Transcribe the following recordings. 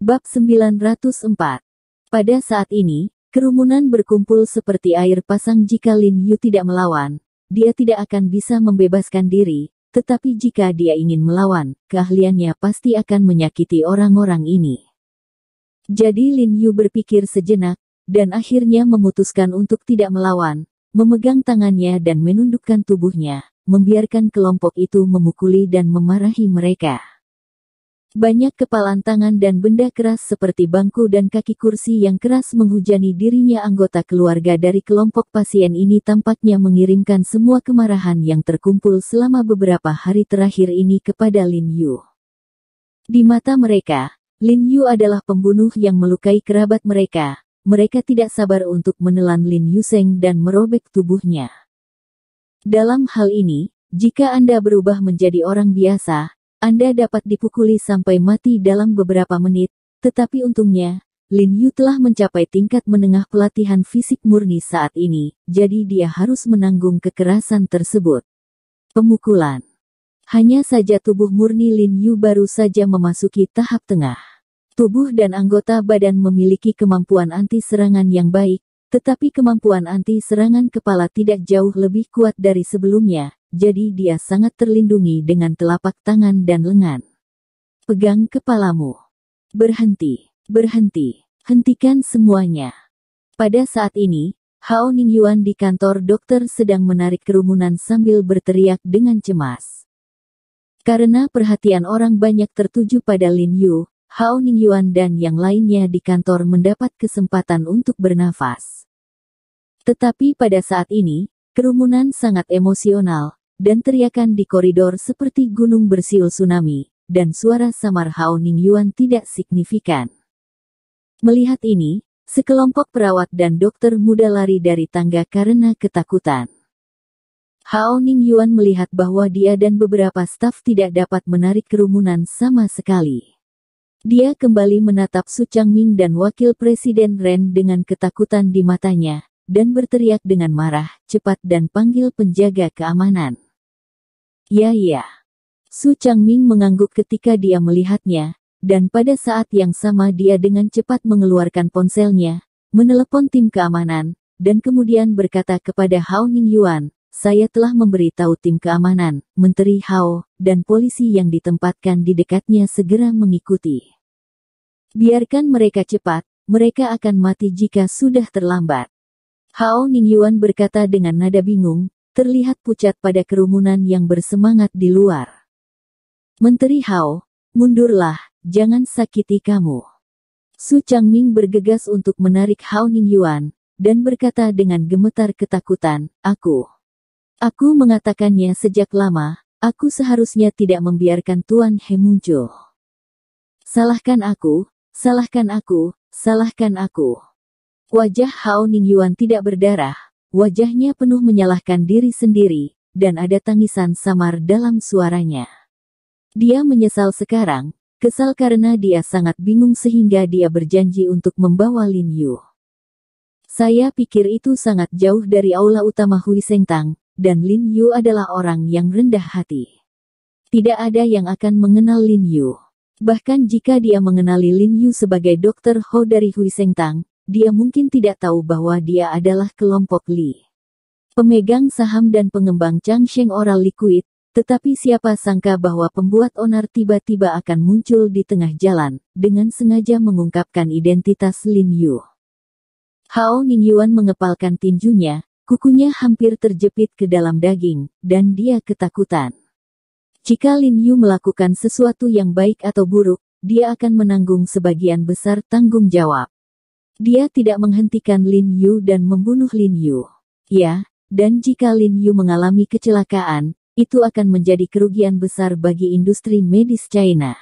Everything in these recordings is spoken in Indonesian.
Bab 904. Pada saat ini, kerumunan berkumpul seperti air pasang. Jika Lin Yu tidak melawan, dia tidak akan bisa membebaskan diri, tetapi jika dia ingin melawan, keahliannya pasti akan menyakiti orang-orang ini. Jadi Lin Yu berpikir sejenak, dan akhirnya memutuskan untuk tidak melawan, memegang tangannya dan menundukkan tubuhnya, membiarkan kelompok itu memukuli dan memarahi mereka. Banyak kepalan tangan dan benda keras seperti bangku dan kaki kursi yang keras menghujani dirinya. Anggota keluarga dari kelompok pasien ini tampaknya mengirimkan semua kemarahan yang terkumpul selama beberapa hari terakhir ini kepada Lin Yu. Di mata mereka, Lin Yu adalah pembunuh yang melukai kerabat mereka. Mereka tidak sabar untuk menelan Lin Yuseng dan merobek tubuhnya. Dalam hal ini, jika Anda berubah menjadi orang biasa, Anda dapat dipukuli sampai mati dalam beberapa menit, tetapi untungnya, Lin Yu telah mencapai tingkat menengah pelatihan fisik murni saat ini, jadi dia harus menanggung kekerasan tersebut. Pemukulan. Hanya saja tubuh murni Lin Yu baru saja memasuki tahap tengah. Tubuh dan anggota badan memiliki kemampuan anti serangan yang baik, tetapi kemampuan anti serangan kepala tidak jauh lebih kuat dari sebelumnya. Jadi dia sangat terlindungi dengan telapak tangan dan lengan. Pegang kepalamu. Berhenti. Berhenti. Hentikan semuanya. Pada saat ini, Hao Ningyuan di kantor dokter sedang menarik kerumunan sambil berteriak dengan cemas. Karena perhatian orang banyak tertuju pada Lin Yu, Hao Ningyuan dan yang lainnya di kantor mendapat kesempatan untuk bernafas. Tetapi pada saat ini, kerumunan sangat emosional, dan teriakan di koridor seperti gunung bersiul tsunami, dan suara samar Hao Ningyuan tidak signifikan. Melihat ini, sekelompok perawat dan dokter muda lari dari tangga karena ketakutan. Hao Ningyuan melihat bahwa dia dan beberapa staf tidak dapat menarik kerumunan sama sekali. Dia kembali menatap Su Changming dan Wakil Presiden Ren dengan ketakutan di matanya, dan berteriak dengan marah, cepat dan panggil penjaga keamanan. Ya. Su Changming mengangguk ketika dia melihatnya, dan pada saat yang sama dia dengan cepat mengeluarkan ponselnya, menelepon tim keamanan, dan kemudian berkata kepada Hao Ningyuan, saya telah memberitahu tim keamanan, Menteri Hao, dan polisi yang ditempatkan di dekatnya segera mengikuti. Biarkan mereka cepat, mereka akan mati jika sudah terlambat. Hao Ningyuan berkata dengan nada bingung, terlihat pucat pada kerumunan yang bersemangat di luar. Menteri Hao, mundurlah, jangan sakiti kamu. Su Changming bergegas untuk menarik Hao Ningyuan, dan berkata dengan gemetar ketakutan, Aku mengatakannya sejak lama, aku seharusnya tidak membiarkan Tuan He muncul. Salahkan aku, salahkan aku, salahkan aku. Wajah Hao Ningyuan tidak berdarah. Wajahnya penuh menyalahkan diri sendiri, dan ada tangisan samar dalam suaranya. Dia menyesal sekarang, kesal karena dia sangat bingung sehingga dia berjanji untuk membawa Lin Yu. Saya pikir itu sangat jauh dari aula utama Hui Sengtang, dan Lin Yu adalah orang yang rendah hati. Tidak ada yang akan mengenal Lin Yu. Bahkan jika dia mengenali Lin Yu sebagai Dr. Ho dari Hui Sengtang, dia mungkin tidak tahu bahwa dia adalah kelompok Li. Pemegang saham dan pengembang Changsheng Oral Liquid, tetapi siapa sangka bahwa pembuat onar tiba-tiba akan muncul di tengah jalan, dengan sengaja mengungkapkan identitas Lin Yu. Hao Ningyuan mengepalkan tinjunya, kukunya hampir terjepit ke dalam daging, dan dia ketakutan. Jika Lin Yu melakukan sesuatu yang baik atau buruk, dia akan menanggung sebagian besar tanggung jawab. Dia tidak menghentikan Lin Yu dan membunuh Lin Yu. Ya, dan jika Lin Yu mengalami kecelakaan, itu akan menjadi kerugian besar bagi industri medis China.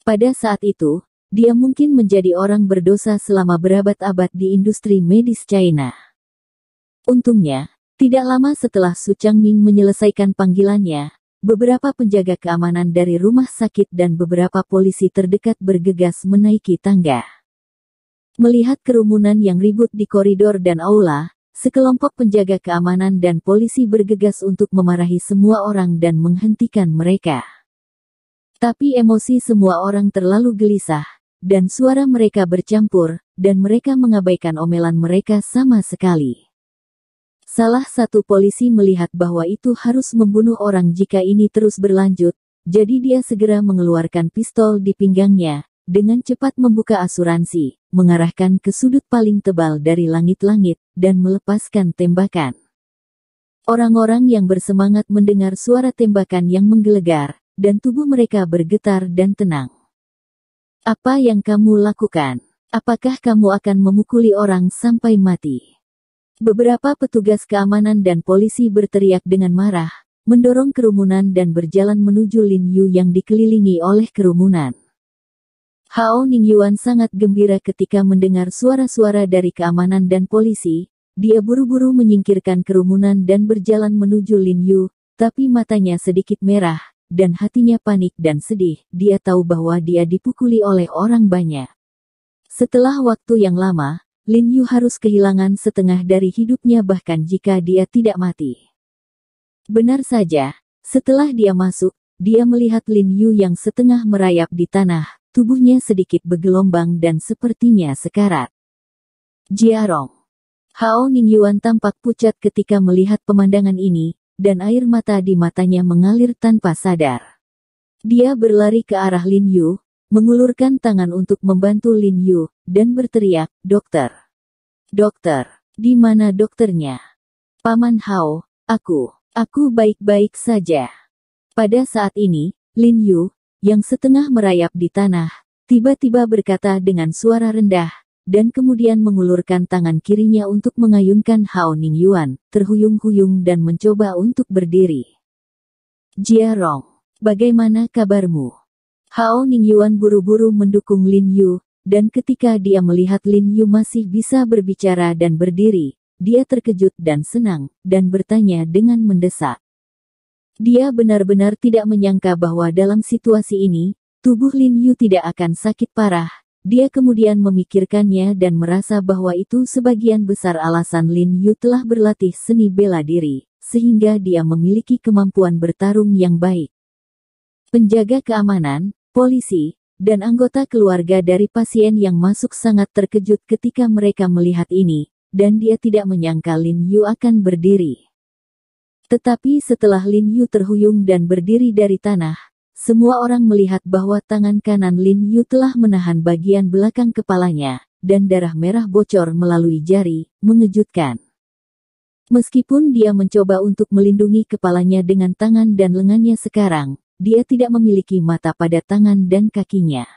Pada saat itu, dia mungkin menjadi orang berdosa selama berabad-abad di industri medis China. Untungnya, tidak lama setelah Su Changming menyelesaikan panggilannya, beberapa penjaga keamanan dari rumah sakit dan beberapa polisi terdekat bergegas menaiki tangga. Melihat kerumunan yang ribut di koridor dan aula, sekelompok penjaga keamanan dan polisi bergegas untuk memarahi semua orang dan menghentikan mereka. Tapi emosi semua orang terlalu gelisah, dan suara mereka bercampur, dan mereka mengabaikan omelan mereka sama sekali. Salah satu polisi melihat bahwa itu harus membunuh orang jika ini terus berlanjut, jadi dia segera mengeluarkan pistol di pinggangnya, dengan cepat membuka asuransi, mengarahkan ke sudut paling tebal dari langit-langit, dan melepaskan tembakan. Orang-orang yang bersemangat mendengar suara tembakan yang menggelegar, dan tubuh mereka bergetar dan tenang. Apa yang kamu lakukan? Apakah kamu akan memukuli orang sampai mati? Beberapa petugas keamanan dan polisi berteriak dengan marah, mendorong kerumunan dan berjalan menuju Lin Yu yang dikelilingi oleh kerumunan. Hao Ningyuan sangat gembira ketika mendengar suara-suara dari keamanan dan polisi. Dia buru-buru menyingkirkan kerumunan dan berjalan menuju Lin Yu, tapi matanya sedikit merah, dan hatinya panik dan sedih. Dia tahu bahwa dia dipukuli oleh orang banyak. Setelah waktu yang lama, Lin Yu harus kehilangan setengah dari hidupnya bahkan jika dia tidak mati. Benar saja, setelah dia masuk, dia melihat Lin Yu yang setengah merayap di tanah, tubuhnya sedikit bergelombang dan sepertinya sekarat. Jiarong. Hao Ningyuan tampak pucat ketika melihat pemandangan ini, dan air mata di matanya mengalir tanpa sadar. Dia berlari ke arah Lin Yu, mengulurkan tangan untuk membantu Lin Yu, dan berteriak, "Dokter! Dokter! Di mana dokternya? Paman Hao, aku baik-baik saja." Pada saat ini, Lin Yu, yang setengah merayap di tanah, tiba-tiba berkata dengan suara rendah, dan kemudian mengulurkan tangan kirinya untuk mengayunkan Hao Ningyuan, terhuyung-huyung dan mencoba untuk berdiri. "Jiarong, bagaimana kabarmu?" Hao Ningyuan buru-buru mendukung Lin Yu, dan ketika dia melihat Lin Yu masih bisa berbicara dan berdiri, dia terkejut dan senang, dan bertanya dengan mendesak. Dia benar-benar tidak menyangka bahwa dalam situasi ini, tubuh Lin Yu tidak akan sakit parah. Dia kemudian memikirkannya dan merasa bahwa itu sebagian besar alasan Lin Yu telah berlatih seni bela diri, sehingga dia memiliki kemampuan bertarung yang baik. Penjaga keamanan, polisi, dan anggota keluarga dari pasien yang masuk sangat terkejut ketika mereka melihat ini, dan dia tidak menyangka Lin Yu akan berdiri. Tetapi setelah Lin Yu terhuyung dan berdiri dari tanah, semua orang melihat bahwa tangan kanan Lin Yu telah menahan bagian belakang kepalanya, dan darah merah bocor melalui jari, mengejutkan. Meskipun dia mencoba untuk melindungi kepalanya dengan tangan dan lengannya sekarang, dia tidak memiliki mata pada tangan dan kakinya.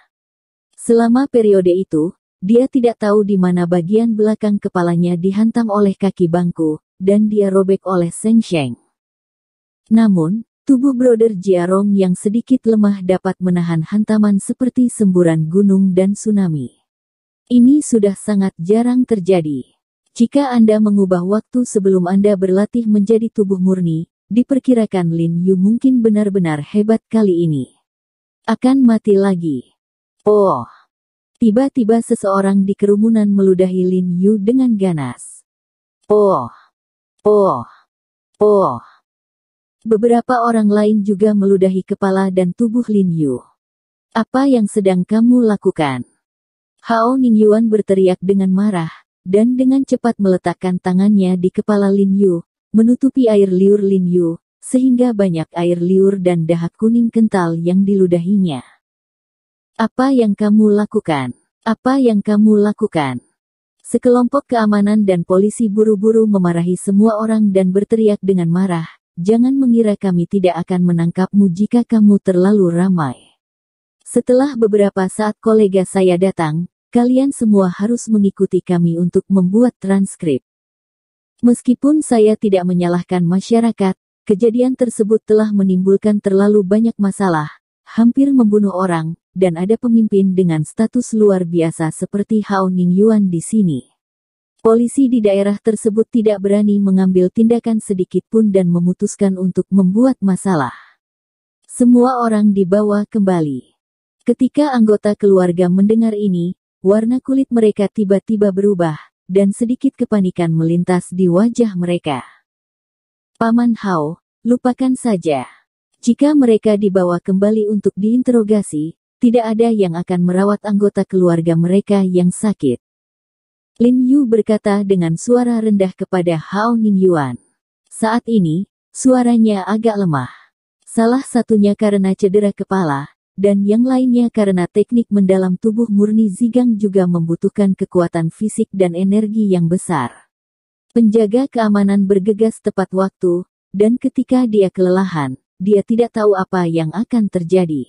Selama periode itu, dia tidak tahu di mana bagian belakang kepalanya dihantam oleh kaki bangku, dan dia robek oleh Seng Sheng. Namun, tubuh Brother Jiarong yang sedikit lemah dapat menahan hantaman seperti semburan gunung dan tsunami. Ini sudah sangat jarang terjadi. Jika Anda mengubah waktu sebelum Anda berlatih menjadi tubuh murni, diperkirakan Lin Yu mungkin benar-benar hebat kali ini. Akan mati lagi. Oh! Tiba-tiba seseorang di kerumunan meludahi Lin Yu dengan ganas. Oh! Oh! Oh! Beberapa orang lain juga meludahi kepala dan tubuh Lin Yu. "Apa yang sedang kamu lakukan?" Hao Ningyuan berteriak dengan marah, dan dengan cepat meletakkan tangannya di kepala Lin Yu, menutupi air liur Lin Yu, sehingga banyak air liur dan dahak kuning kental yang diludahinya. "Apa yang kamu lakukan? Apa yang kamu lakukan?" Sekelompok keamanan dan polisi buru-buru memarahi semua orang dan berteriak dengan marah, "Jangan mengira kami tidak akan menangkapmu jika kamu terlalu ramai. Setelah beberapa saat kolega saya datang, kalian semua harus mengikuti kami untuk membuat transkrip." Meskipun saya tidak menyalahkan masyarakat, kejadian tersebut telah menimbulkan terlalu banyak masalah, hampir membunuh orang, dan ada pemimpin dengan status luar biasa seperti Hao Ningyuan di sini. Polisi di daerah tersebut tidak berani mengambil tindakan sedikit pun dan memutuskan untuk membuat masalah. Semua orang dibawa kembali. Ketika anggota keluarga mendengar ini, warna kulit mereka tiba-tiba berubah, dan sedikit kepanikan melintas di wajah mereka. "Paman Hao, lupakan saja. Jika mereka dibawa kembali untuk diinterogasi, Tidak ada yang akan merawat anggota keluarga mereka yang sakit. Lin Yu berkata dengan suara rendah kepada Hao Ningyuan. Saat ini, suaranya agak lemah. Salah satunya karena cedera kepala, dan yang lainnya karena teknik mendalam tubuh murni Zigang juga membutuhkan kekuatan fisik dan energi yang besar. Penjaga keamanan bergegas tepat waktu, dan ketika dia kelelahan, dia tidak tahu apa yang akan terjadi.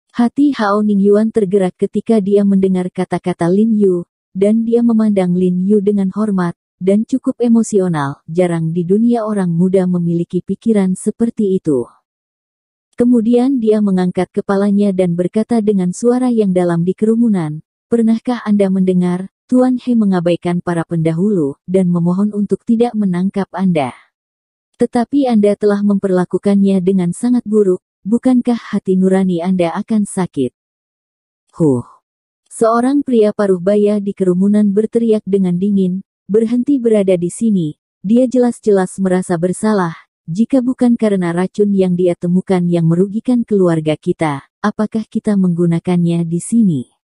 Hati Hao Ningyuan tergerak ketika dia mendengar kata-kata Lin Yu, dan dia memandang Lin Yu dengan hormat, dan cukup emosional. Jarang di dunia orang muda memiliki pikiran seperti itu. Kemudian dia mengangkat kepalanya dan berkata dengan suara yang dalam di kerumunan, "Pernahkah Anda mendengar, Tuan He mengabaikan para pendahulu, dan memohon untuk tidak menangkap Anda? Tetapi Anda telah memperlakukannya dengan sangat buruk, bukankah hati nurani Anda akan sakit?" Seorang pria paruh baya di kerumunan berteriak dengan dingin, "Berhenti berada di sini, dia jelas-jelas merasa bersalah. Jika bukan karena racun yang dia temukan yang merugikan keluarga kita, apakah kita menggunakannya di sini?"